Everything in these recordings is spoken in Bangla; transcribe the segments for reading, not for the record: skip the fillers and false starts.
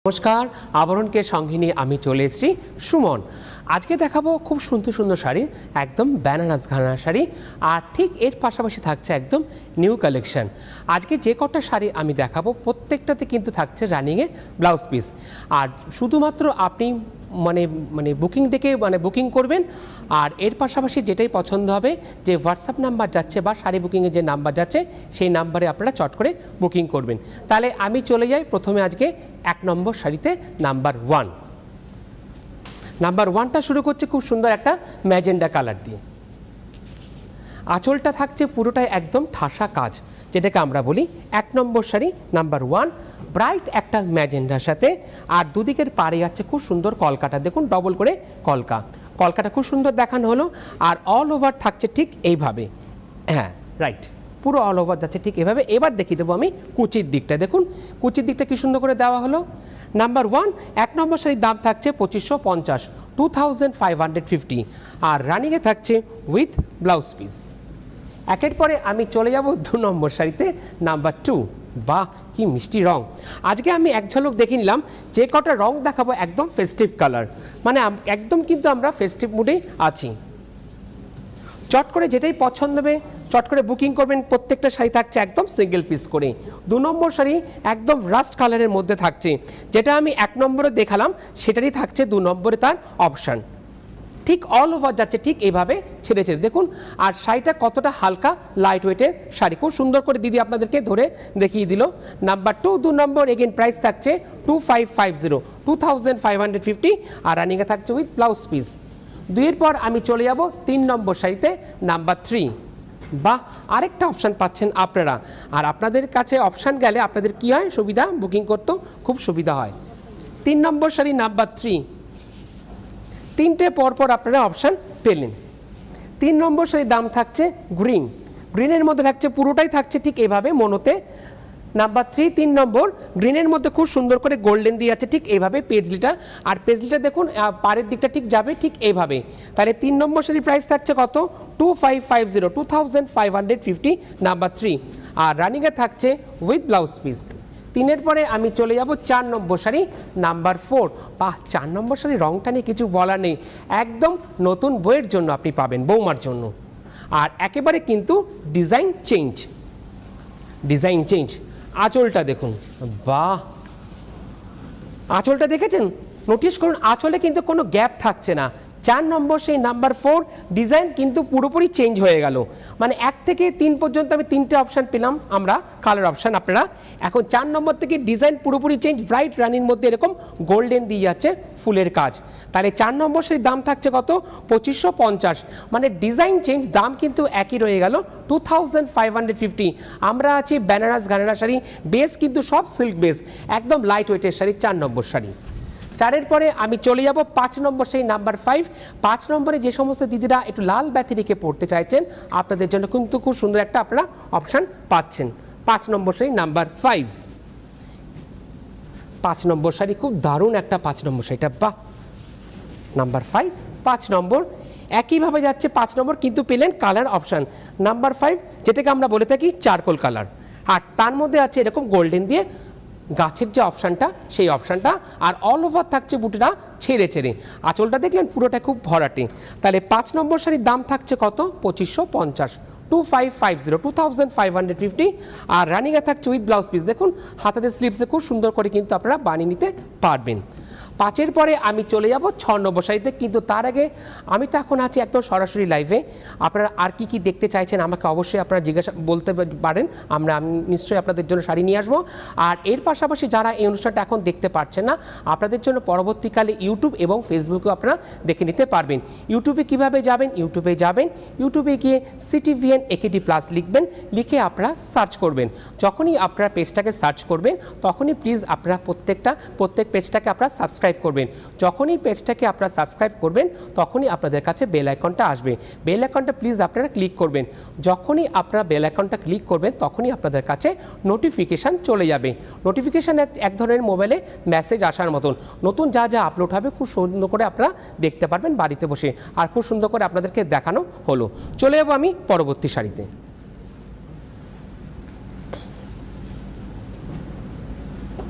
নমস্কার, আবরণকে সঙ্গে নিয়ে আমি চলে এসেছি সুমন। আজকে দেখাবো খুব সুন্দর সুন্দর শাড়ি, একদম বেনারস ঘরানা শাড়ি, আর ঠিক এর পাশাপাশি থাকছে একদম নিউ কালেকশন। আজকে যে কটা শাড়ি আমি দেখাবো প্রত্যেকটাতে কিন্তু থাকছে রানিংয়ে ব্লাউজ পিস, আর শুধুমাত্র আপনি বুকিং দেখে বুকিং করবেন। আর এর পাশাপাশি যেটাই পছন্দ হবে, যে হোয়াটসঅ্যাপ নাম্বার যাচ্ছে বা শাড়ি বুকিংয়ের যে নাম্বার যাচ্ছে সেই নাম্বারে আপনারা চট করে বুকিং করবেন। তাহলে আমি চলে যাই প্রথমে আজকে 1 নম্বর শাড়িতে, নাম্বার 1। নাম্বার 1টা শুরু করছে খুব সুন্দর একটা ম্যাজেন্ডা কালার দিয়ে। আঁচলটা থাকছে পুরোটাই একদম ঠাসা কাজ, যেটাকে আমরা বলি 1 নম্বর শাড়ি নাম্বার 1। ব্রাইট একটা ম্যাজেন্ডার সাথে, আর দুদিকের পাড়ে যাচ্ছে খুব সুন্দর কলকাটা, দেখুন ডবল করে কলকাটা খুব সুন্দর দেখানো হলো। আর অল ওভার থাকছে ঠিক এইভাবে, হ্যাঁ রাইট, পুরো অল ওভার যাচ্ছে ঠিক এভাবে। এবার দেখিয়ে দেবো আমি কুচির দিকটা, দেখুন কুচির দিকটা কি সুন্দর করে দেওয়া হলো। নাম্বার 1 নম্বর শাড়ির দাম থাকছে 2550, 2550, আর রানিংয়ে থাকছে উইথ ব্লাউজ পিস। একের পরে আমি চলে যাব 2 নম্বর শাড়িতে, নাম্বার 2। বাহ, কি মিষ্টি রং! আজকে আমি এক ঝলক দেখে নিলাম, যে কটা রং দেখাবো একদম ফেস্টিভ কালার, একদম কিন্তু আমরা ফেস্টিভ মুডেই আছি। চট করে যেটাই পছন্দ হবে চট করে বুকিং করবেন। প্রত্যেকটা শাড়ি থাকছে একদম সিঙ্গেল পিস করে। 2 নম্বর শাড়ি একদম রাস্ট কালারের মধ্যে থাকছে, যেটা আমি 1 নম্বরে দেখালাম সেটারই থাকছে 2 নম্বরে তার অপশান। ঠিক অল ওভার যাচ্ছে ঠিক এইভাবে ছেড়ে দেখুন। আর শাড়িটা কতটা হালকা লাইট ওয়েটের শাড়ি, খুব সুন্দর করে দিদি আপনাদেরকে ধরে দেখিয়ে দিল। নাম্বার 2 নম্বর এগেন প্রাইস থাকছে 2550, 2550, আর রানিংয়ে থাকছে উইথ ব্লাউজ পিস। 2 পর আমি চলে যাব 3 নম্বর শাড়িতে, নাম্বার 3। বাহ, আরেকটা অপশান পাচ্ছেন আপনারা। আর আপনাদের কাছে অপশান গেলে আপনাদের কি হয়, সুবিধা, বুকিং করতেও খুব সুবিধা হয়। 3 নম্বর শাড়ি নাম্বার 3, 3টে পরপর আপনারা অপশান পেলেন। 3 নম্বর শাড়ির দাম থাকছে গ্রিনের মধ্যে থাকছে, পুরোটাই থাকছে ঠিক এইভাবে মনোতে। নাম্বার 3 নম্বর গ্রিনের মধ্যে খুব সুন্দর করে গোল্ডেন দিয়ে আছে ঠিক এইভাবে পেজলিটা, আর পেজলিটা দেখুন পাড়ের দিকটা ঠিক যাবে ঠিক এইভাবে। তাহলে 3 নম্বর শাড়ির প্রাইস থাকছে কত, 2550, 2550, নাম্বার 3, আর রানিংয়ে থাকছে উইথ ব্লাউজ পিস। 3 পরে আমি চলে যাব 4 নম্বর শাড়ি নাম্বার 4। বাহ, 4 নম্বর শাড়ি রংটা নিয়ে কিছু বলার নেই, একদম নতুন বইয়ের জন্য আপনি পাবেন, বৌমার জন্য। আর একেবারে কিন্তু ডিজাইন চেঞ্জ। আঁচলটা দেখুন, বাহ, আঁচলটা দেখেছেন, নোটিস করুন আঁচলে কিন্তু কোনো গ্যাপ থাকছে না। 4 নম্বর সেই নাম্বার 4 ডিজাইন কিন্তু পুরোপুরি চেঞ্জ হয়ে গেল। 1 থেকে 3 পর্যন্ত আমি 3টে অপশান পেলাম আমরা, কালার অপশান। আপনারা এখন 4 নম্বর থেকে ডিজাইন পুরোপুরি চেঞ্জ, ব্রাইট রানির মধ্যে এরকম গোল্ডেন দিয়ে যাচ্ছে ফুলের কাজ। তাহলে 4 নম্বর সেই দাম থাকছে কত, 2550, ডিজাইন চেঞ্জ, দাম কিন্তু একই রয়ে গেল 2550। আমরা আছি বেনারস ঘরানা শাড়ি, বেস কিন্তু সব সিল্ক বেস, একদম লাইট ওয়েটের শাড়ি। 4 নম্বর শাড়ি। 4 পরে আমি চলে যাব 5 নম্বর সেই নাম্বার 5। 5 নম্বরে যে সমস্ত দিদিরা একটু লাল ব্যাথি রেখে পড়তে চাইছেন, আপনাদের জন্য কিন্তু খুব সুন্দর একটা আপনারা অপশান পাচ্ছেন। 5 নম্বর সেই নাম্বার 5। 5 নম্বর শাড়ি, খুব দারুণ একটা 5 নম্বর শাড়িটা, বাহ। নাম্বার 5, 5 নম্বর একইভাবে যাচ্ছে 5 নম্বর, কিন্তু পেলেন কালার অপশান নাম্বার 5, যেটাকে আমরা বলে থাকি চারকোল কালার। আর তার মধ্যে আছে এরকম গোল্ডেন দিয়ে গাছের যে অপশানটা, সেই অপশানটা, আর অল ওভার থাকছে বুটিটা ছেড়ে। আঁচলটা দেখলেন পুরোটা খুব ভরাটে। তাহলে 5 নম্বর শাড়ির দাম থাকছে কত, 2550, 2550, 2550, আর রানিংয়ে থাকছে উইথ ব্লাউজ পিস। দেখুন হাতাতে স্লিভসে খুব সুন্দর করে কিন্তু আপনারা বানিয়ে নিতে পারবেন। 5 পরে আমি চলে যাব 6 নম্বর শাড়িতে, কিন্তু তার আগে আমি তো এখন আছি একদম সরাসরি লাইভে। আপনারা আর কি দেখতে চাইছেন আমাকে অবশ্যই আপনারা বলতে পারেন, আমি নিশ্চয়ই আপনাদের জন্য শাড়ি নিয়ে আসবো। আর এর পাশাপাশি যারা এই অনুষ্ঠানটা এখন দেখতে পাচ্ছেন না, আপনাদের জন্য পরবর্তীকালে ইউটিউব এবং ফেসবুকেও আপনারা দেখে নিতে পারবেন। ইউটিউবে কিভাবে যাবেন, ইউটিউবে গিয়ে CTVN AKD+ লিখবেন, লিখে আপনারা সার্চ করবেন। যখনই আপনারা পেজটাকে সার্চ করবেন, তখনই প্লিজ আপনারা প্রত্যেক পেজটাকে আপনারা সাবস্ক্রাইব করবেন। যখনই পেজটাকে আপনারা সাবস্ক্রাইব করবেন, তখনই আপনাদের কাছে বেল আইকনটা আসবে। বেল আইকনটা প্লিজ আপনারা ক্লিক করবেন। যখনই আপনারা বেল আইকনটা ক্লিক করবেন, তখনই আপনাদের কাছে নোটিফিকেশান চলে যাবে। নোটিফিকেশান এক ধরনের মোবাইলে মেসেজ আসার মতন, নতুন যা আপলোড হবে খুব সুন্দর করে আপনারা দেখতে পারবেন বাড়িতে বসে, আর খুব সুন্দর করে আপনাদেরকে দেখানো হলো। চলে যাবো আমি পরবর্তী শাড়িতে।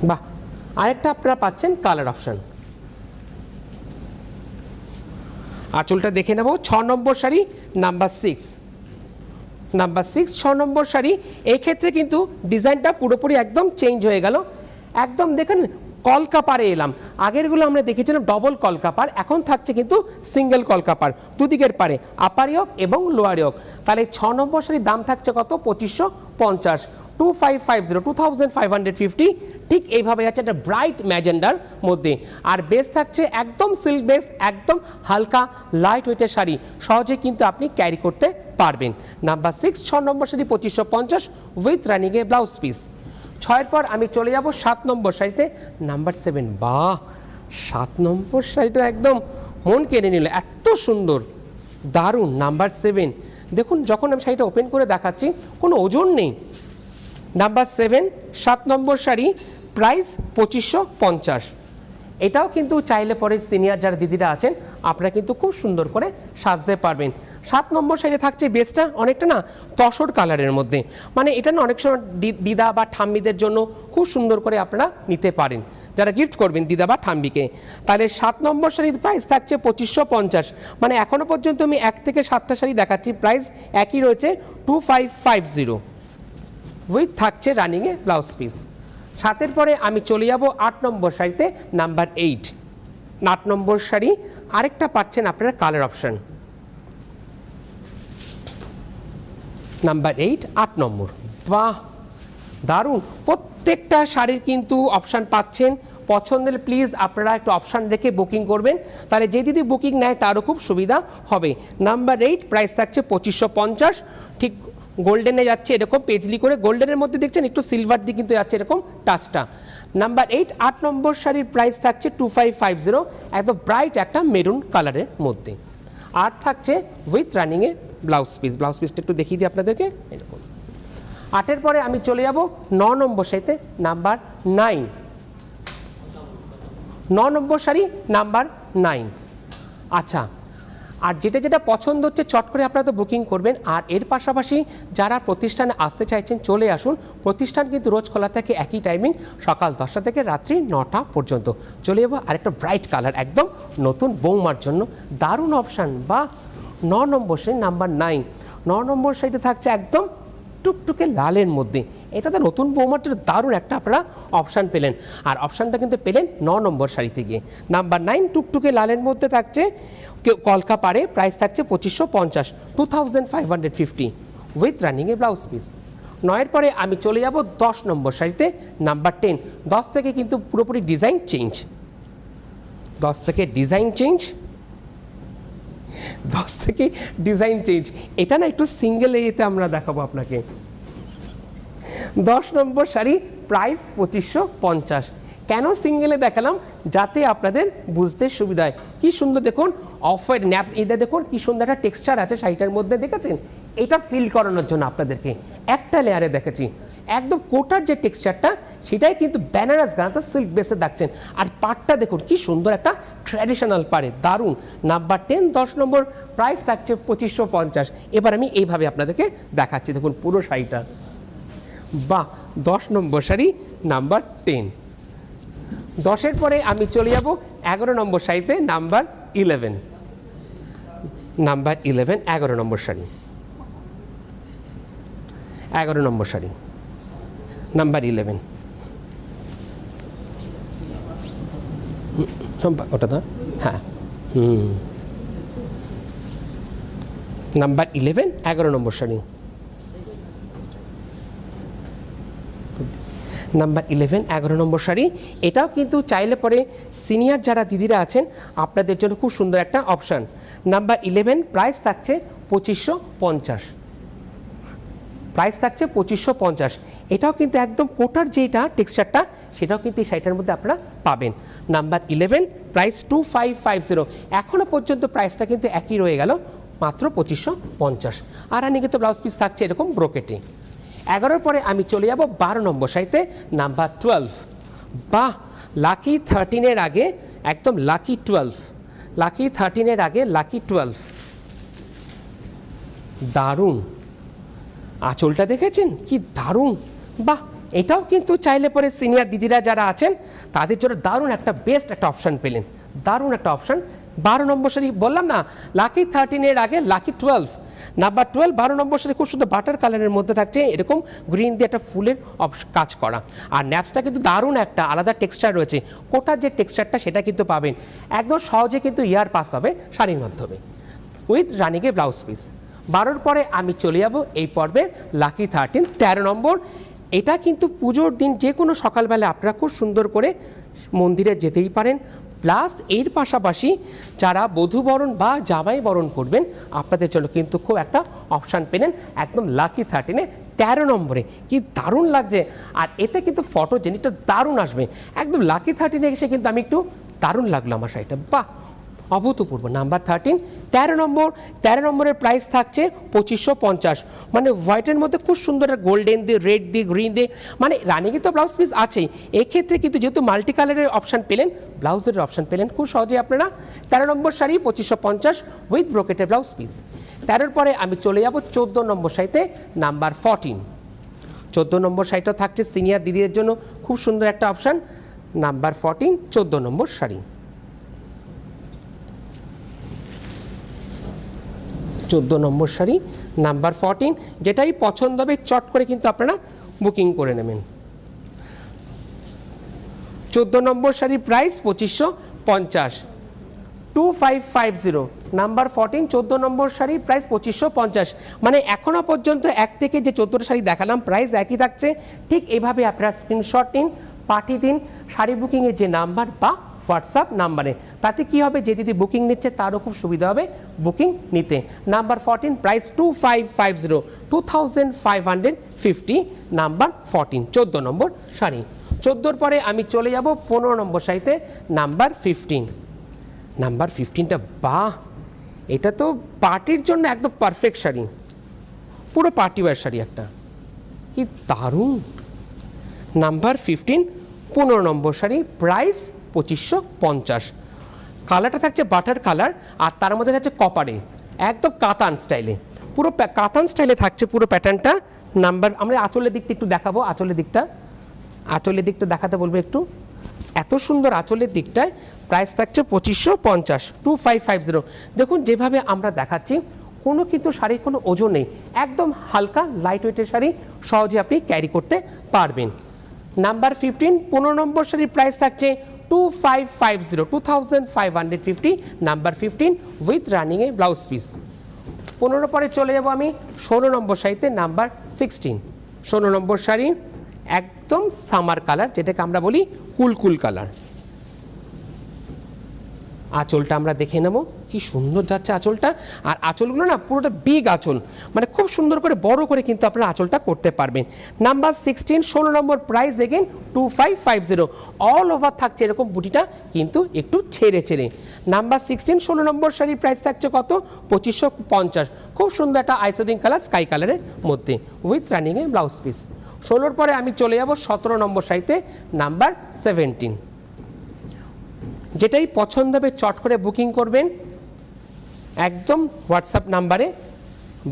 বাহ, আরেকটা আপনারা পাচ্ছেন কালার অপশান। আঁচলটা দেখে নেব। 6 নম্বর শাড়ি নাম্বার 6, নাম্বার 6 6 নম্বর শাড়ি। এক্ষেত্রে কিন্তু ডিজাইনটা পুরোপুরি একদম চেঞ্জ হয়ে গেল। একদম দেখেন কলকাপারে এলাম। আগেরগুলো আমরা দেখেছিলাম ডবল কলকাপার, এখন থাকছে কিন্তু সিঙ্গেল কলকাপার, দুদিকের পারে আপার ইয়ক এবং লোয়ার ইয়ক। তাহলে 6 নম্বর শাড়ির দাম থাকছে কত? 2550, 2550, ঠিক এইভাবে যাচ্ছে একটা ব্রাইট ম্যাজেন্ডার মধ্যে। আর বেস থাকছে একদম সিল্ক বেস, একদম হালকা লাইট ওয়েটের শাড়ি, সহজে কিন্তু আপনি ক্যারি করতে পারবেন। নাম্বার 6 6 নম্বর শাড়ি 2550 উইথ রানিংয়ে ব্লাউজ পিস। 6-এর পর আমি চলে যাব 7 নম্বর শাড়িতে নাম্বার 7। বাহ, 7 নম্বর শাড়িটা একদম মন কেড়ে নিল, এত সুন্দর, দারুণ। নাম্বার 7 দেখুন, যখন আমি শাড়িটা ওপেন করে দেখাচ্ছি কোনো ওজন নেই। নাম্বার 7 7 নম্বর শাড়ি, প্রাইস 2550। এটাও কিন্তু চাইলে পরে সিনিয়র যারা দিদিরা আছেন আপনারা কিন্তু খুব সুন্দর করে সাজতে পারবেন। 7 নম্বর শাড়ি থাকছে বেসটা অনেকটা না তসর কালারের মধ্যে, মানে এটা না অনেক সময় দিদা বা ঠাম্মিদের জন্য খুব সুন্দর করে আপনারা নিতে পারেন, যারা গিফট করবেন দিদা বা ঠাম্মিকে। তাহলে 7 নম্বর শাড়ির প্রাইস থাকছে 2550। মানে এখনও পর্যন্ত আমি 1 থেকে 7টা শাড়ি দেখাচ্ছি, প্রাইস একই রয়েছে 2550 উইথ থাকছে রানিংয়ে ব্লাউজ পিস। 7-এর পরে আমি চলে যাব 8 নম্বর শাড়িতে নাম্বার 8। 8 নম্বর শাড়ি আরেকটা পাচ্ছেন আপনারা কালার অপশান। নাম্বার 8 8 নম্বর। বাহ, দারুণ। প্রত্যেকটা শাড়ির কিন্তু অপশান পাচ্ছেন। পছন্দের প্লিজ আপনারা একটু অপশান রেখে বুকিং করবেন, তাহলে যে দিদি বুকিং নেয় তারও খুব সুবিধা হবে। নাম্বার 8 প্রাইস থাকছে 2550, ঠিক গোল্ডেনে যাচ্ছে এরকম পেজলি করে, গোল্ডেনের মধ্যে দেখছেন একটু সিলভার দিয়ে কিন্তু যাচ্ছে এরকম টাচটা। নাম্বার 8 8 নম্বর শাড়ির প্রাইস থাকছে 2550, একদম ব্রাইট একটা মেরুন কালারের মধ্যে। আর থাকছে উইথ রানিংয়ে ব্লাউজ পিস। ব্লাউজ পিসটা একটু দেখিয়ে দিই আপনাদেরকে, এরকম। 8-এর পরে আমি চলে যাব 9 নম্বর শাড়িতে নাম্বার 9। 9 নম্বর শাড়ি নাম্বার 9। আচ্ছা, আর যেটা যেটা পছন্দ হচ্ছে চট করে আপনারা তো বুকিং করবেন। আর এর পাশাপাশি যারা প্রতিষ্ঠানে আসতে চাইছেন চলে আসুন, প্রতিষ্ঠান কিন্তু রোজ খোলা থাকে একই টাইমিং, সকাল 10টা থেকে রাত্রি 9টা পর্যন্ত। চলে যাবো আরেকটা ব্রাইট কালার, একদম নতুন বৌমার জন্য দারুণ অপশান। বা 9 নম্বর শাড়ি নাম্বার 9। 9 নম্বর শাড়িটা থাকছে একদম টুকটুকে লালের মধ্যে, এটা তো নতুন বৌমার জন্য দারুণ একটা আপনারা অপশান পেলেন। আর অপশানটা কিন্তু পেলেন 9 নম্বর শাড়িতে গিয়ে। নাম্বার 9 টুকটুকে লালের মধ্যে থাকছে কলকা পারে, প্রাইস থাকছে 2550, 2550 উইথ রানিংয়ে ব্লাউজ পিস। 9-এর পরে আমি চলে যাব 10 নম্বর শাড়িতে নাম্বার 10। 10 থেকে কিন্তু পুরোপুরি ডিজাইন চেঞ্জ, 10 থেকে ডিজাইন চেঞ্জ, 10 থেকে ডিজাইন চেঞ্জ। এটা না একটু সিঙ্গেল এতে আমরা দেখাবো আপনাকে। 10 নম্বর শাড়ি প্রাইস 2550। কেন সিঙ্গেলে দেখালাম? যাতে আপনাদের বুঝতে সুবিধা হয়। কি সুন্দর দেখুন, অফ হোয়াইট ন্যাপ, এটা দেখুন কি সুন্দর একটা টেক্সচার আছে শাড়িটার মধ্যে, দেখেছেন? এটা ফিল করানোর জন্য আপনাদেরকে একটা লেয়ারে দেখেছি। একদম কোটার যে টেক্সচারটা সেটাই কিন্তু বেনারস গানাতে সিল্ক বেসে দেখছেন। আর পাড়টা দেখুন কি সুন্দর একটা ট্র্যাডিশনাল পাড়ে, দারুণ। নাম্বার 10 10 নম্বর প্রাইস থাকছে 2550। এবার আমি এইভাবে আপনাদেরকে দেখাচ্ছি, দেখুন পুরো শাড়িটা। বাহ, 10 নম্বর শাড়ি নাম্বার 10। 10-এর পরে আমি চলে যাব 11 নম্বর শাড়িতে নাম্বার 11। নাম্বার 11 11 নম্বর শাড়ি, 11 নম্বর শাড়ি নাম্বার 11। ওটা তো হ্যাঁ, নাম্বার 11 11 নম্বর শাড়ি, নাম্বার 11 11 নম্বর শাড়ি। এটাও কিন্তু চাইলে পরে সিনিয়র যারা দিদিরা আছেন আপনাদের জন্য খুব সুন্দর একটা অপশান। নাম্বার 11 প্রাইস থাকছে 2550, প্রাইস থাকছে 2550। এটাও কিন্তু একদম কোটার যেটা টেক্সচারটা সেটাও কিন্তু এই শাড়িটার মধ্যে আপনারা পাবেন। Number 11 price 2550। এখনও পর্যন্ত প্রাইসটা কিন্তু একই রয়ে গেল, মাত্র 2550। আর আনি কিন্তু ব্লাউজ পিস থাকছে এরকম ব্রোকেটে। 11-এর পরে আমি চলে যাব 12 নম্বর শাড়িতে নাম্বার 12। বাহ, লাকি 13-এর আগে একদম লাকি 12, লাকি 13-এর আগে লাকি 12, দারুণ। আঁচলটা দেখেছেন কি দারুণ। বাহ, এটাও কিন্তু চাইলে পরে সিনিয়র দিদিরা যারা আছেন তাদের জন্য দারুণ একটা বেস্ট একটা অপশান পেলেন, দারুণ একটা অপশান। 12 নম্বর শাড়ি বললাম না, লাকি 13-এর আগে লাকি 12, নাম্বার 12 12 নম্বর শাড়ি খুব সুন্দর বাটার কালারের মধ্যে থাকছে, এরকম গ্রিন দিয়ে একটা ফুলের কাজ করা। আর ন্যাপসটা কিন্তু দারুণ একটা আলাদা টেক্সচার রয়েছে, কোটার যে টেক্সচারটা সেটা কিন্তু পাবেন একদম সহজে, কিন্তু ইয়ার পাস হবে শাড়ির মাধ্যমে উইথ রানিংয়ে ব্লাউজ পিস। 12-র পরে আমি চলে যাব এই পর্বের লাকি 13 13 নম্বর। এটা কিন্তু পুজোর দিন যে কোনো সকালবেলা আপনারা খুব সুন্দর করে মন্দিরে যেতেই পারেন, প্লাস এর পাশাপাশি যারা বধূবরণ বা জামাই বরণ করবেন আপনাদের জন্য কিন্তু খুব একটা অপশান পেলেন একদম লাকি 13-এ 13 নম্বরে। কি দারুণ লাগছে, আর এতে কিন্তু ফটো জেনিটা দারুণ আসবে একদম লাকি 13-এ এসে কিন্তু আমি একটু দারুণ লাগলো আমার শাড়িটা, বাহ অভূতপূর্ব। নাম্বার 13 13 নম্বর, 13 নম্বরের প্রাইস থাকছে 2550, মানে হোয়াইটের মধ্যে খুব সুন্দর গোল্ডেন দিয়ে রেড দিয়ে গ্রিন দিয়ে, মানে রানিংয়ে তো ব্লাউজ পিস আছেই, এক্ষেত্রে কিন্তু যেহেতু মাল্টি কালারের অপশান পেলেন, ব্লাউজের অপশান পেলেন খুব সহজে আপনারা। 13 নম্বর শাড়ি 2550 উইথ ব্রোকেটের ব্লাউজ পিস। 13-র পরে আমি চলে যাব 14 নম্বর শাড়িতে, নাম্বার 14। 14 নম্বর শাড়িটা থাকছে সিনিয়র দিদিদের জন্য খুব সুন্দর একটা অপশান, নাম্বার 14 14 নম্বর শাড়ি। 14 নম্বর শাড়ি নাম্বার 14, যেটাই পছন্দ হবে চট করে কিন্তু আপনারা বুকিং করে নেবেন। 14 নম্বর শাড়ির প্রাইস 2550, 2550 নাম্বার 14 14 নম্বর শাড়ির প্রাইস 2550, মানে এখনও পর্যন্ত এক থেকে যে 14টা শাড়ি দেখালাম প্রাইস একই থাকছে। ঠিক এইভাবে আপনারা স্ক্রিনশট নিন, পাঠিয়ে দিন শাড়ি বুকিংয়ের যে নাম্বার বা হোয়াটসঅ্যাপ নাম্বারে, তাতে কি হবে যে দিদি বুকিং নিচ্ছে তারও খুব সুবিধা হবে বুকিং নিতে। নাম্বার 14 প্রাইস 2550, 2550 নাম্বার 14 14 নম্বর শাড়ি। 14-র পরে আমি চলে যাব 15 নম্বর শাড়িতে, নাম্বার 15। নাম্বার 15টা বাহ, এটা তো পার্টির জন্য একদম পারফেক্ট শাড়ি, পুরো পার্টি ওয়্যার শাড়ি একটা, কি দারুণ। নাম্বার 15 15 নম্বর শাড়ি প্রাইস 2550, কালারটা থাকছে বাটার কালার আর তার মধ্যে থাকছে কপারে, একদম কাতান স্টাইলে, পুরো কাতান স্টাইলে থাকছে পুরো প্যাটার্নটা। নাম্বার আমরা আঁচলের দিকটা একটু দেখাবো, আঁচলের দিকটা দেখাতে বলবো একটু, এত সুন্দর আঁচলের দিকটায় প্রাইস থাকছে 2550, 2550। দেখুন যেভাবে আমরা দেখাচ্ছি কোনো কিন্তু শাড়ির কোনো ওজন নেই, একদম হালকা লাইট ওয়েটের শাড়ি, সহজে আপনি ক্যারি করতে পারবেন। নাম্বার 15 15 নম্বর শাড়ির প্রাইস থাকছে 2550, 2550 নাম্বার 15 উইথ রানিংয়ে ব্লাউজ পিস। 15 পরে চলে যাব আমি 16 নম্বর শাড়িতে, নাম্বার 16। 16 নম্বর শাড়ি একদম সামার কালার, যেটাকে আমরা বলি কুলকুল কালার। আঁচলটা আমরা দেখে নেব, কি সুন্দর যাচ্ছে আঁচলটা, আর আঁচলগুলো না পুরোটা বিগ আঁচল, মানে খুব সুন্দর করে বড় করে কিন্তু আপনারা আঁচলটা করতে পারবেন। নাম্বার 16 16 নম্বর প্রাইস এগেন 2550, অল ওভার থাকছে এরকম বুটিটা কিন্তু একটু ছেড়ে ছেড়ে। নাম্বার 16 16 নম্বর শাড়ির প্রাইস থাকছে কত 2550, খুব সুন্দর একটা আইসোদিন কালার স্কাই কালারের মধ্যে উইথ রানিংয়ে ব্লাউজ পিস। 16-র পরে আমি চলে যাব 17 নম্বর শাড়িতে, নাম্বার 17। যেটাই পছন্দ হবে চট করে বুকিং করবেন একদম হোয়াটসঅ্যাপ নাম্বারে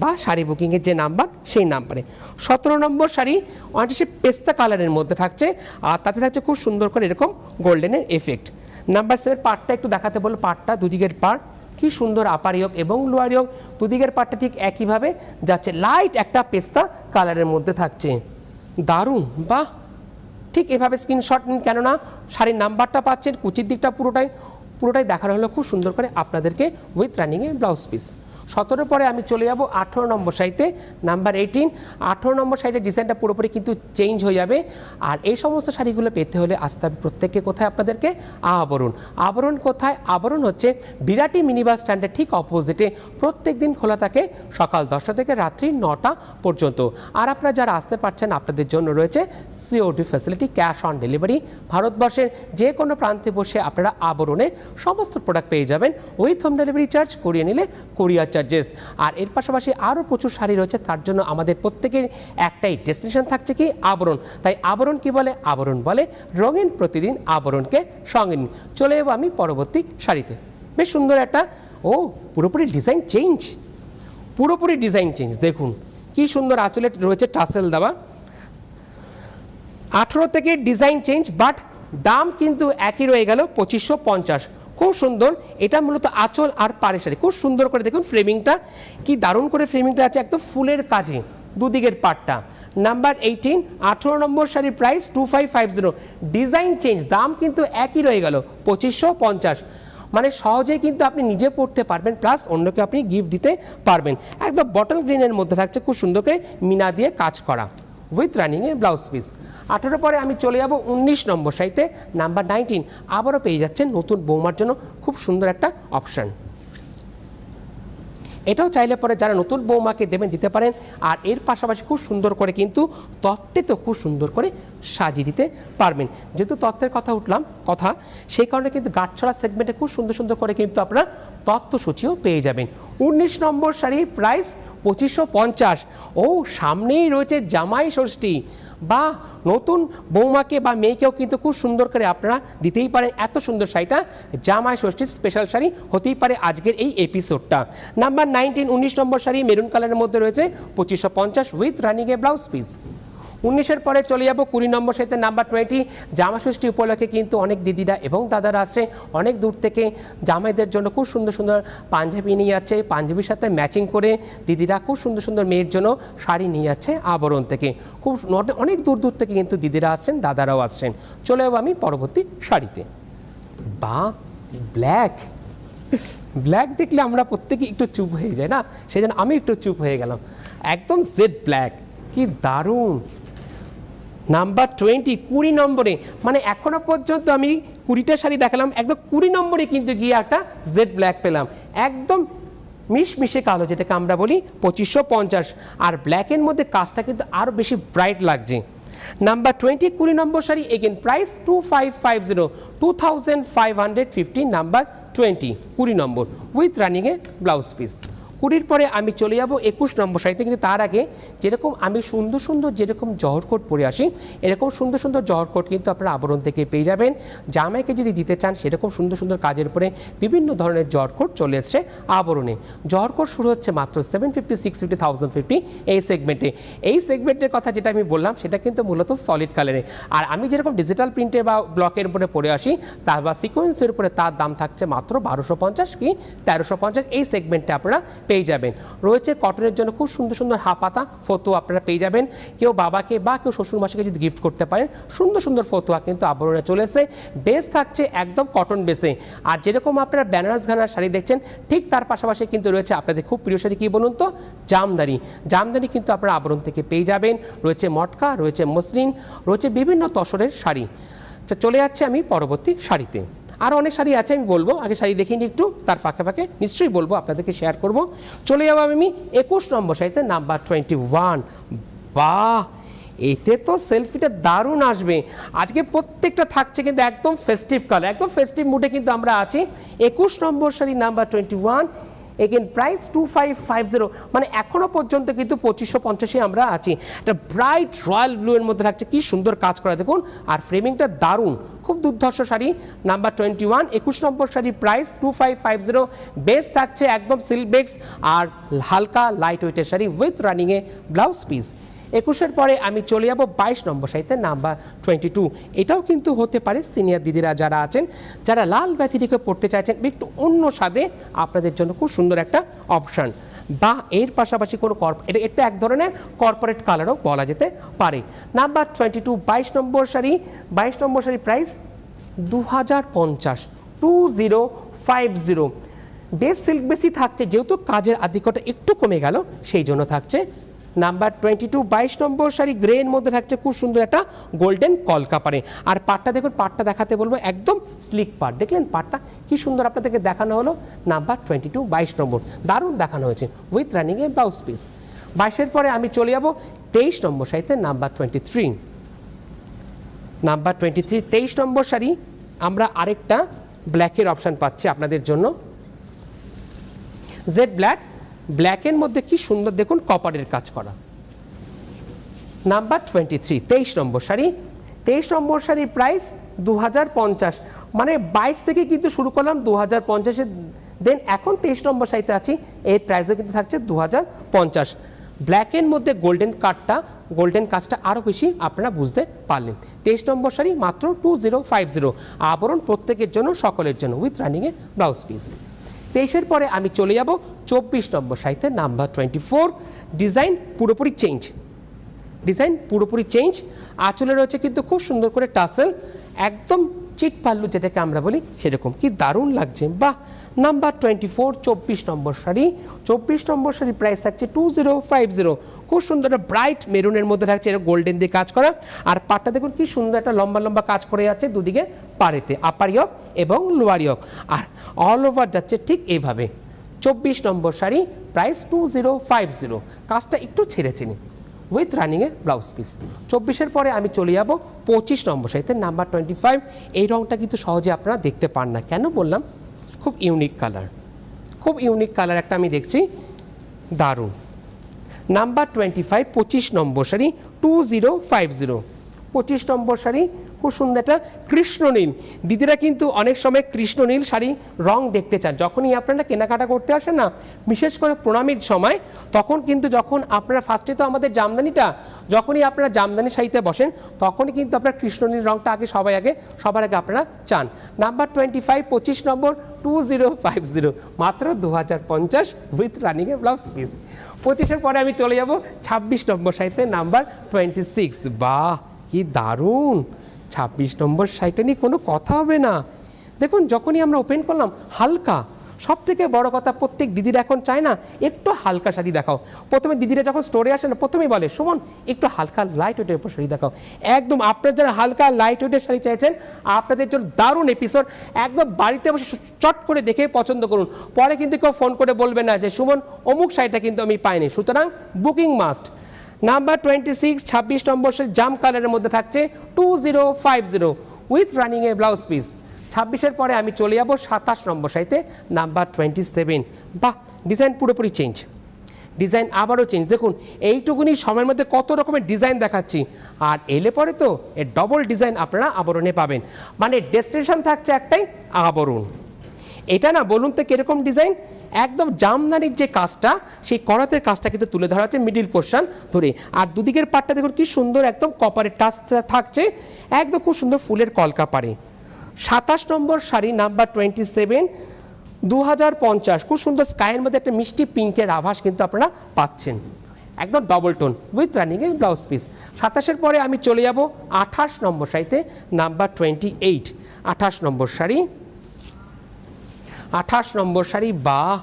বা শাড়ি বুকিংয়ের যে নাম্বার সেই নাম্বারে। 17 নম্বর শাড়ি অনেকটা সে পেস্তা কালারের মধ্যে থাকছে, আর তাতে থাকছে খুব সুন্দর করে এরকম গোল্ডেনের এফেক্ট। নাম্বার 7 পার্টটা একটু দেখাতে বলবো, পার্টটা দুদিকের পার্ট কি সুন্দর, আপার ইয়োগ এবং লোয়ার ইয়োগ দুদিকের পার্টটা ঠিক একইভাবে যাচ্ছে, লাইট একটা পেস্তা কালারের মধ্যে থাকছে, দারুণ বাহ। ঠিক এভাবে স্ক্রিনশট নিন, কেননা শাড়ির নাম্বারটা পাচ্ছেন, কুচির দিকটা পুরোটাই দেখানো হলো খুব সুন্দর করে আপনাদেরকে উইথ রানিংয়ে ব্লাউজ পিস। 17 পরে আমি চলে যাব 18 নম্বর শাড়িতে, নাম্বার 18। 18 নম্বর শাড়ির ডিজাইনটা পুরোপুরি কিন্তু চেঞ্জ হয়ে যাবে, আর এই সমস্ত শাড়িগুলো পেতে হলে আসতে হবে প্রত্যেককে কোথায় আপনাদেরকে, আবরণ। আবরণ কোথায়? আবরণ হচ্ছে বিরাটি মিনি বাস স্ট্যান্ডের ঠিক অপোজিটে, প্রত্যেক দিন খোলা থাকে সকাল 10টা থেকে রাত্রি 9টা পর্যন্ত। আর আপনারা যারা আসতে পারছেন আপনাদের জন্য রয়েছে COD facility, cash on delivery. ভারতবর্ষের যে কোনো প্রান্তে বসে আপনারা আবরণের সমস্ত প্রোডাক্ট পেয়ে যাবেন উইথ হোম ডেলিভারি চার্জ, করিয়ে নিলে কোরিয়ার চার্জেস। আর এর পাশাপাশি আরও প্রচুর শাড়ি রয়েছে, তার জন্য আমাদের প্রত্যেকের একটাই ডেস্টিনেশন থাকছে কি, আবরণ। তাই আবরণ কি বলে? আবরণ বলে রঙিন প্রতিদিন আবরণকে সঙ্গে নিন। চলে যাবো আমি পরবর্তী শাড়িতে, বেশ সুন্দর একটা, ও পুরোপুরি ডিজাইন চেঞ্জ, পুরোপুরি ডিজাইন চেঞ্জ। দেখুন কি সুন্দর আঁচলে রয়েছে টাসেল দেওয়া, 18 থেকে ডিজাইন চেঞ্জ, বাট দাম কিন্তু একই রয়ে গেল 2550। খুব সুন্দর, এটা মূলত আঁচল আর পাড়ের শাড়ি। খুব সুন্দর করে দেখুন ফ্রেমিংটা, কি দারুণ করে ফ্রেমিংটা আছে, একদম ফুলের কাজে দুদিকের পাটটা। নাম্বার 18, 18 নম্বর শাড়ির প্রাইস 2550। ডিজাইন চেঞ্জ, দাম কিন্তু একই রয়ে গেল 2550। মানে সহজেই কিন্তু আপনি নিজে পড়তে পারবেন, প্লাস অন্যকে আপনি গিফট দিতে পারবেন। একদম বটল গ্রিনের মধ্যে থাকছে, খুব সুন্দর করে মিনা দিয়ে কাজ করা উইথ রানিংয়ে ব্লাউজ পিস। 18 পরে আমি চলে যাব 19 নম্বর শাড়িতে, নাম্বার 19। আবারও পেয়ে যাচ্ছেন নতুন বৌমার জন্য খুব সুন্দর একটা অপশান। এটাও চাইলে পরে যারা নতুন বৌমাকে দেবেন দিতে পারেন। আর এর পাশাপাশি খুব সুন্দর করে কিন্তু তত্ত্বে তো খুব সুন্দর করে সাজিয়ে দিতে পারবেন। যেহেতু তত্ত্বের কথা উঠলাম কথা, সেই কারণে কিন্তু গাঁটছড়া সেগমেন্টে খুব সুন্দর সুন্দর করে কিন্তু আপনারা তত্ত্বসূচিও পেয়ে যাবেন। 19 নম্বর শাড়ির প্রাইস 2550। ও সামনেই রয়েছে জামাই ষষ্ঠী, বা নতুন বৌমাকে বা মেয়েকেও কিন্তু খুব সুন্দর করে আপনারা দিতেই পারেন। এত সুন্দর শাড়িটা জামাই ষষ্ঠীর স্পেশাল শাড়ি হতেই পারে আজকের এই এপিসোডটা। নাম্বার 19, 19 নম্বর শাড়ি মেরুন কালারের মধ্যে রয়েছে 2550 উইথ রানিংয়ে ব্লাউজ পিস। 19-এর পরে চলে যাব 20 নম্বর শাড়িতে, নাম্বার 20। জামা ষষ্ঠী উপলক্ষে কিন্তু অনেক দিদিরা এবং দাদারা আসছে অনেক দূর থেকে জামাইদের জন্য খুব সুন্দর সুন্দর পাঞ্জাবি নিয়ে যাচ্ছে। পাঞ্জাবির সাথে ম্যাচিং করে দিদিরা খুব সুন্দর সুন্দর মেয়ের জন্য শাড়ি নিয়ে যাচ্ছে আবরণ থেকে। খুব অনেক দূর দূর থেকে কিন্তু দিদিরা আসছেন, দাদারাও আসছেন। চলে যাবো আমি পরবর্তী শাড়িতে। বা ব্ল্যাক, ব্ল্যাক দেখলে আমরা প্রত্যেকে একটু চুপ হয়ে যাই না, সেই জন্য আমি একটু চুপ হয়ে গেলাম। একদম জেড ব্ল্যাক, কি দারুণ। নাম্বার 20, 20 নম্বরে, মানে এখনো পর্যন্ত আমি 20টা শাড়ি দেখালাম, একদম 20 নম্বরে কিন্তু গিয়ে একটা জেড ব্ল্যাক পেলাম। একদম মিশমিশে কালো, যেটাকে আমরা বলি 2550। আর ব্ল্যাকের মধ্যে কাজটা কিন্তু আরও বেশি ব্রাইট লাগছে। নাম্বার 20, 20 নম্বর শাড়ি, এগেন প্রাইস 2550, 2550। নাম্বার 20, 20 নম্বর উইথ রানিংয়ে ব্লাউজ পিস। 20-র পরে আমি চলে যাব 21 নম্বর শাড়িতে। কিন্তু তার আগে যেরকম আমি সুন্দর সুন্দর যেরকম জহর কোট পরে আসি, এরকম সুন্দর সুন্দর জহর কোট কিন্তু আপনারা আবরণ থেকে পেয়ে যাবেন। জামাইকে যদি দিতে চান সেরকম সুন্দর সুন্দর কাজের উপরে বিভিন্ন ধরনের জহর কোট চলে এসছে আবরণে। জহর কোট শুরু হচ্ছে মাত্র 750, 650, 1050 এই সেগমেন্টে। এই সেগমেন্টের কথা যেটা আমি বললাম সেটা কিন্তু মূলত সলিড কালারে। আর আমি যেরকম ডিজিটাল প্রিন্টে বা ব্লকের উপরে পরে আসি তার বা সিকোয়েন্সের উপরে, তার দাম থাকছে মাত্র 1250 কি 1350। এই সেগমেন্টে আপনারা পেয়ে যাবেন। রয়েছে কটনের জন্য খুব সুন্দর সুন্দর হাফাতা ফতুয়া আপনারা পেয়ে যাবেন। কেউ বাবাকে বা কেউ শ্বশুরমশাইকে যদি গিফট করতে পারেন, সুন্দর সুন্দর ফতুয়া কিন্তু আবরণে চলেছে। বেস থাকছে একদম কটন বেসে। আর যেরকম আপনারা বেনারস ঘানার শাড়ি দেখছেন, ঠিক তার পাশাপাশি কিন্তু রয়েছে আপনাদের খুব প্রিয় শাড়ি, কি বলুন তো, জামদানি। জামদানি কিন্তু আপনারা আবরণ থেকে পেয়ে যাবেন। রয়েছে মটকা, রয়েছে মসলিন, রয়েছে বিভিন্ন তসরের শাড়ি। চলে যাচ্ছে আমি পরবর্তী শাড়িতে। আরও অনেক শাড়ি আছে, আমি বলবো, আগে শাড়ি দেখিনি একটু, তার ফাঁকে ফাঁকে নিশ্চয়ই বলবো, আপনাদেরকে শেয়ার করব। চলে যাবো আমি 21 নম্বর শাড়িতে, নাম্বার 21। বাহ, এতে তো সেলফিটা দারুণ আসবে। আজকে প্রত্যেকটা থাকছে কিন্তু একদম ফেস্টিভ কালার, একদম ফেস্টিভ মুডে কিন্তু আমরা আছি। 21 নম্বর শাড়ি, নাম্বার 21, এগেন প্রাইস 2550। মানে এখনো পর্যন্ত কিন্তু 2550 আমরা আছি। একটা ব্রাইট রয়্যাল ব্লু এর মধ্যে থাকছে, কি সুন্দর কাজ করা দেখুন। আর ফ্রেমিংটা দারুণ, খুব দুর্ধর্ষ শাড়ি। নাম্বার 21, 21 নম্বর শাড়ি, প্রাইস 2550। বেস থাকছে একদম সিল্ক বেক্স আর হালকা লাইট ওয়েটের শাড়ি উইথ রানিংয়ে ব্লাউজ পিস। 21-এর পরে আমি চলে যাব 22 নম্বর শাড়িতে, নাম্বার 22। এটাও কিন্তু হতে পারে সিনিয়র দিদিরা যারা আছেন, যারা লাল ব্যতিরেকে পড়তে চাইছেন একটু অন্য স্বাদে, আপনাদের জন্য খুব সুন্দর একটা অপশান। বা এর পাশাপাশি কোনো এটা এক ধরনের কর্পোরেট কালারও বলা যেতে পারে। নাম্বার 22, 22 নম্বর শাড়ি, 22 নম্বর শাড়ি, প্রাইস 2050, 2050। বেশ সিল্ক বেশি থাকছে, যেহেতু কাজের আধিক্যটা একটু কমে গেল সেই জন্য থাকছে। নাম্বার 22, 22 নম্বর শাড়ি, গ্রের মধ্যে থাকছে খুব সুন্দর একটা গোল্ডেন কলকা পাড়ে। আর পাটটা দেখুন, পাটটা দেখাতে বলবো, একদম স্লিক পাট। দেখলেন পাটটা কি সুন্দর আপনাদেরকে দেখানো হলো। নাম্বার 22, 22 নম্বর দারুণ দেখানো হয়েছে উইথ রানিংয়ে ব্লাউজ পিস। 22-এর পরে আমি চলে যাব 23 নম্বর শাড়িতে, নাম্বার 23। নাম্বার 23, 23 নম্বর শাড়ি, আমরা আরেকটা ব্ল্যাকের অপশান পাচ্ছি আপনাদের জন্য, জেড ব্ল্যাক। ব্ল্যাকের মধ্যে কি সুন্দর দেখুন কপারের কাজ করা। নাম্বার 23, 23 নম্বর শাড়ি, 23 নম্বর শাড়ির প্রাইস 2050। মানে 22 থেকে কিন্তু শুরু করলাম 2050-এ, দেন এখন 23 নম্বর শাড়িতে আছি, এর প্রাইসও কিন্তু থাকছে 2050। ব্ল্যাকের মধ্যে গোল্ডেন কাটটা গোল্ডেন কাজটা আরও বেশি আপনারা বুঝতে পারলেন। 23 নম্বর শাড়ি মাত্র 2050, আবরণ প্রত্যেকের জন্য, সকলের জন্য, উইথ রানিংয়ে ব্লাউজ পিস। 23-এর পরে আমি চলে যাব 24 নম্বর শাড়িতে, নাম্বার 24। ডিজাইন পুরোপুরি চেঞ্জ, ডিজাইন পুরোপুরি চেঞ্জ। আঁচলে রয়েছে কিন্তু খুব সুন্দর করে টাসেল, একদম চিট পাল্লু যেটাকে আমরা বলি সেরকম, কি দারুণ লাগছে, বাহ। নাম্বার 24, 24 নম্বর শাড়ি। 24 নম্বর শাড়ি প্রাইস থাকছে 2050। খুব সুন্দর একটা ব্রাইট মেরুনের মধ্যে থাকছে, এটা গোল্ডেন দিয়ে কাজ করা। আর পাটটা দেখুন কি সুন্দর একটা লম্বা লম্বা কাজ করে যাচ্ছে দুদিকে পাড়েতে, আপার ইয়ক এবং লোয়ার ইয়ক, আর অল ওভার যাচ্ছে ঠিক এইভাবে। 24 নম্বর শাড়ি প্রাইস 2050, কাজটা একটু ছেড়েছে নি, উইথ রানিংয়ে ব্লাউজ পিস। 24-এর পরে আমি চলে যাব 25 নম্বর শাড়িতে, নাম্বার 25। এই রঙটা কিন্তু সহজে আপনারা দেখতে পান না, কেন বললাম, খুব ইউনিক কালার, খুব ইউনিক কালার একটা আমি দেখছি, দারুণ। নাম্বার 25, 25 নম্বর শাড়ি 2050। 25 নম্বর শাড়ি খুব সুন্দর একটা কৃষ্ণনীল। দিদিরা কিন্তু অনেক সময় কৃষ্ণনীল শাড়ি রং দেখতে চান, যখনই আপনারা কেনাকাটা করতে আসেন না, বিশেষ করে প্রণামীর সময়, তখন কিন্তু যখন আপনারা ফার্স্টে তো আমাদের জামদানিটা, যখনই আপনারা জামদানি শাড়িতে বসেন তখনই কিন্তু আপনার কৃষ্ণনীল রংটা আগে সবার আগে আপনারা চান। নাম্বার 25, 25 নম্বর 2050, মাত্র 2050, উইথ রানিংয়ে ব্লাউজ পিস। 25-এর পরে আমি চলে যাব 26 নম্বর শাড়িতে, নাম্বার 26। বাহ, কি দারুণ! 26 নম্বর শাড়িটা নিয়ে কোনো কথা হবে না। দেখুন যখনই আমরা ওপেন করলাম, হালকা, সব থেকে বড় কথা, প্রত্যেক দিদিরা এখন চায় না একটু হালকা শাড়ি দেখাও। প্রথমে দিদিরা যখন স্টোরে আসে না, প্রথমেই বলে সুমন একটু হালকা লাইট ওয়েটের উপর শাড়ি দেখাও। একদম আপনারা যারা হালকা লাইট ওয়েটের শাড়ি চাইছেন, আপনাদের জন্য দারুণ এপিসোড। একদম বাড়িতে বসে চট করে দেখে পছন্দ করুন, পরে কিন্তু কেউ ফোন করে বলবে না যে সুমন অমুক শাড়িটা কিন্তু আমি পাইনি। সুতরাং বুকিং মাস্ট। নাম্বার 26, 26 নম্বর শাড়ি জাম কালারের মধ্যে থাকছে 2050, উইথ রানিংয়ে ব্লাউজ পিস। 26-এর পরে আমি চলে যাব 27 নম্বর শাড়িতে, নাম্বার 27। বাহ, ডিজাইন পুরোপুরি চেঞ্জ, ডিজাইন আবারও চেঞ্জ। দেখুন এইটুকুনি সময়ের মধ্যে কত রকমের ডিজাইন দেখাচ্ছি, আর এলে পরে তো এর ডবল ডিজাইন আপনারা আবরণে পাবেন, মানে ডেস্টিনেশন থাকছে একটাই, আবরণ। এটা না বলুন তো কীরকম ডিজাইন, একদম জামদানির যে কাজটা, সেই করাতের কাজটা কিন্তু তুলে ধরা হচ্ছে মিডিল পোর্শন ধরে। আর দুদিকের পাটটা দেখুন কি সুন্দর, একদম কপারের টাচ থাকছে, একদম খুব সুন্দর ফুলের কলকা পারে। 27 নম্বর শাড়ি, নাম্বার 27, 2050, খুব সুন্দর স্কাইয়ের মধ্যে একটা মিষ্টি পিঙ্কের আভাস কিন্তু আপনারা পাচ্ছেন, একদম ডবল টোন, উইথ রানিংয়ে ব্লাউজ পিস। 27-এর পরে আমি চলে যাব 28 নম্বর শাড়িতে, নাম্বার 28। 28 নম্বর শাড়ি, 28 নম্বর শাড়ি, বাহ,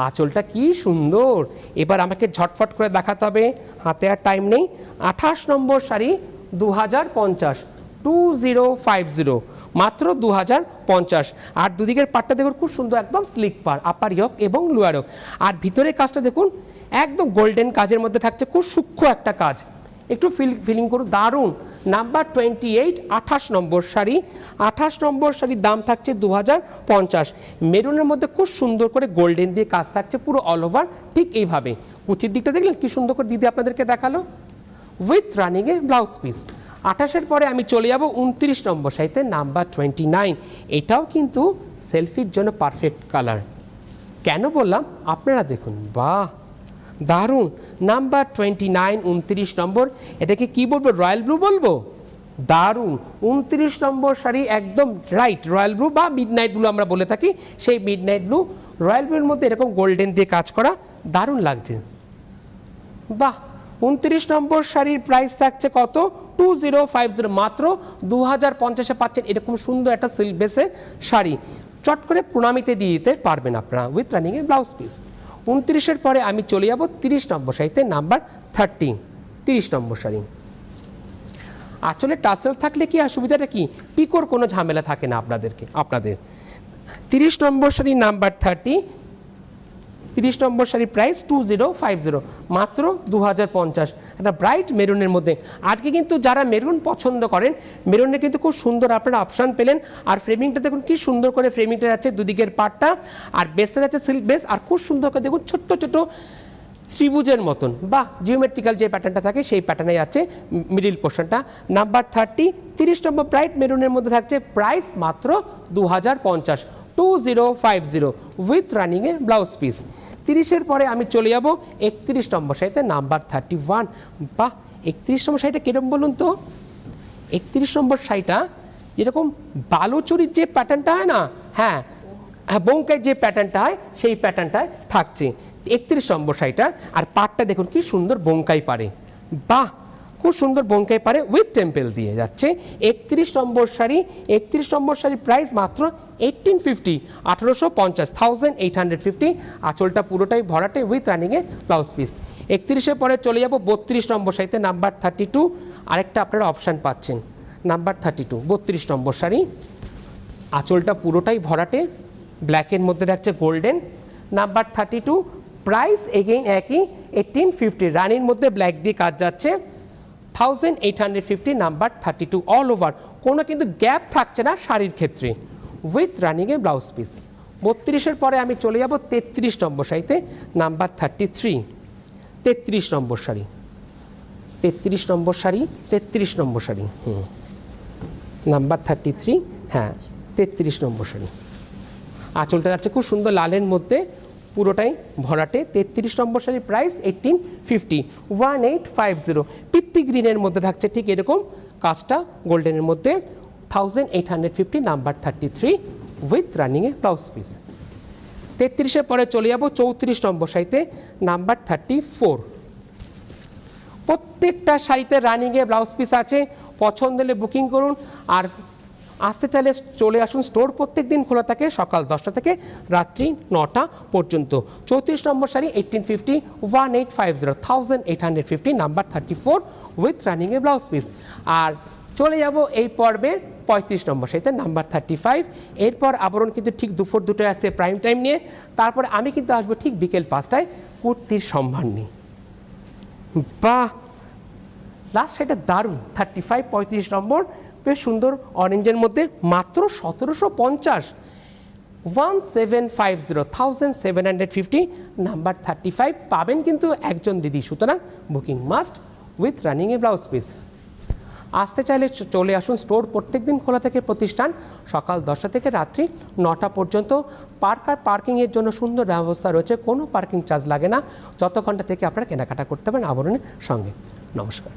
আঁচলটা কি সুন্দর। এবার আমাকে ঝটফট করে দেখাতে হবে, হাতে আর টাইম নেই। 28 নম্বর শাড়ি 2050, 2050, মাত্র 2050। আর দুদিকের পাটটা দেখুন খুব সুন্দর, একদম স্লিক পার, আপার ইয়ক এবং লোয়ার ইয়ক। আর ভিতরের কাজটা দেখুন একদম গোল্ডেন কাজের মধ্যে থাকছে, খুব সূক্ষ্ম একটা কাজ, একটু ফিলিং করুন, দারুণ। নাম্বার 28, 28 নম্বর শাড়ি। 28 নম্বর শাড়ির দাম থাকছে 2050। মেরুনের মধ্যে খুব সুন্দর করে গোল্ডেন দিয়ে কাজ থাকছে পুরো অল ওভার, ঠিক এইভাবে। কুচির দিকটা দেখলেন কি সুন্দর করে দিদি আপনাদেরকে দেখালো, উইথ রানিংয়ে ব্লাউজ পিস। 28-এর পরে আমি চলে যাব 29 নম্বর শাড়িতে, নাম্বার 29। এটাও কিন্তু সেলফির জন্য পারফেক্ট কালার। কেন বললাম আপনারা দেখুন, বাহ, দারুণ। নাম্বার 29, 29 নম্বর, এটাকে কি বলবো, রয়্যাল ব্লু বলবো, দারুণ। 29 নম্বর শাড়ি, একদম রাইট, রয়্যাল ব্লু বা মিডনাইট ব্লু আমরা বলে থাকি, সেই মিডনাইট ব্লু, রয়্যাল ব্লুর মধ্যে এরকম গোল্ডেন দিয়ে কাজ করা, দারুণ লাগছে, বাহ। 29 নম্বর শাড়ির প্রাইস থাকছে কত, 2050, মাত্র 2050-এ পাচ্ছেন এরকম সুন্দর একটা সিল্ক বেসের শাড়ি। চট করে প্রণামীতে দিয়ে দিতে পারবেন আপনারা, উইথ রানিংয়ে ব্লাউজ পিস। 29-এর পরে আমি চলে যাব 30 নম্বর শাড়িতে, নাম্বার 30। 30 নম্বর শাড়ি, আঁচলে টাসেল থাকলে কি অসুবিধাটা কি, পিকোর কোনো ঝামেলা থাকে না আপনাদের। 30 নম্বর শাড়ি, নাম্বার 30। 30 নম্বর শাড়ি প্রাইস 2050, মাত্র 2050, একটা ব্রাইট মেরুনের মধ্যে। আজকে কিন্তু যারা মেরুন পছন্দ করেন, মেরুনের কিন্তু খুব সুন্দর আপনারা অপশান পেলেন। আর ফ্রেমিংটা দেখুন কি সুন্দর করে ফ্রেমিংটা যাচ্ছে, দুদিকের পাটটা, আর বেসটা যাচ্ছে সিল্ক বেস, আর খুব সুন্দর করে দেখুন ছোট্ট ছোট ত্রিভুজের মতন বা জিওমেট্রিক্যাল যে প্যাটার্নটা থাকে সেই প্যাটার্নে যাচ্ছে মিডিল পোর্শনটা। নাম্বার 30, 30 নম্বর ব্রাইট মেরুনের মধ্যে থাকছে, প্রাইস মাত্র 2050, 2050, উইথ রানিংয়ে ব্লাউজ পিস। 30-এর পরে আমি চলে যাব 31 নম্বর শাড়িতে, নাম্বার 31। বাহ, 31 নম্বর শাড়িটা কীরকম বলুন তো? 31 নম্বর শাড়িটা যেরকম বালুচুরির যে প্যাটার্নটা হয় না, হ্যাঁ হ্যাঁ বোমকায় যে প্যাটার্নটা হয় সেই প্যাটার্নটায় থাকছে 31 নম্বর শাড়িটা। আর পাটটা দেখুন কি সুন্দর বোমকাই পারে, বাহ খুব সুন্দর বোমকাই পারে উইথ টেম্পেল দিয়ে যাচ্ছে। 31 নম্বর শাড়ি, 31 নম্বর শাড়ির প্রাইস মাত্র 1850, 1850, 1850। আঁচলটা পুরোটাই ভরাটে উইথ রানিংয়ে ব্লাউজ পিস। 31-এর পরে চলে যাব 32 নম্বর শাড়িতে, নাম্বার 32। আরেকটা আপনারা অপশান পাচ্ছেন, নাম্বার 32 32 নম্বর শাড়ি। আঁচলটা পুরোটাই ভরাটে, ব্ল্যাকের মধ্যে থাকছে গোল্ডেন। নাম্বার 32, প্রাইস এগেইন একই 1850, রানির মধ্যে ব্ল্যাক দিয়ে কাজ যাচ্ছে 1850, নাম্বার 32 অল ওভার, কোনো কিন্তু গ্যাপ থাকছে না শাড়ির ক্ষেত্রে উইথ রানিংয়ে ব্লাউজ পিস। 32-এর পরে আমি চলে যাব 33 নম্বর শাড়িতে, নাম্বার 33 33 নম্বর শাড়ি, 33 নম্বর শাড়ি, 33 নম্বর শাড়ি, নাম্বার 33, হ্যাঁ 33 নম্বর শাড়ি। আঁচলটা যাচ্ছে খুব সুন্দর লালের মধ্যে, পুরোটাই ভরাটে। 33 নম্বর শাড়ির প্রাইস 1850, 1850। পিত্তি গ্রিনের মধ্যে থাকছে ঠিক এরকম কাজটা গোল্ডেনের মধ্যে 1850, নাম্বার 33 উইথ রানিংয়ে ব্লাউজ পিস। 33-এর পরে চলে যাব 34 নম্বর শাড়িতে, নাম্বার 34। প্রত্যেকটা শাড়িতে রানিংয়ে ব্লাউজ পিস আছে, পছন্দ হলে বুকিং করুন। আর আসতে চাইলে চলে আসুন, স্টোর প্রত্যেক দিন খোলা থাকে সকাল 10টা থেকে রাত্রি 9টা পর্যন্ত। 34 নম্বর শাড়ি 1850, 1850, 1850, নাম্বার 34 উইথ রানিংয়ে ব্লাউজ পিস। আর চলে যাব এই পর্বের 35 নম্বর শাড়িতে, নাম্বার 35। এরপর আবরণ কিন্তু ঠিক দুপুর 2টায় আসছে প্রাইম টাইম নিয়ে, তারপরে আমি কিন্তু আসবো ঠিক বিকেল 5টায় কুর্তির সম্ভার নিয়ে। বাহ, লাস্ট সেটা দারুণ 35 35 নম্বর, বেশ সুন্দর অরেঞ্জের মধ্যে মাত্র 1750, 1750, 1750, নাম্বার 35 পাবেন কিন্তু একজন দিদি, সুতরাং বুকিং মাস্ট উইথ রানিংয়ে ব্লাউজ পিস। আসতে চাইলে চলে আসুন, স্টোর প্রত্যেক দিন খোলা থাকে প্রতিষ্ঠান সকাল 10টা থেকে রাত্রি 9টা পর্যন্ত। পার্কিংয়ের জন্য সুন্দর ব্যবস্থা রয়েছে, কোনো পার্কিং চার্জ লাগে না, যত ঘন্টা থেকে আপনারা কেনাকাটা করতে পারেন আবরণের সঙ্গে। নমস্কার।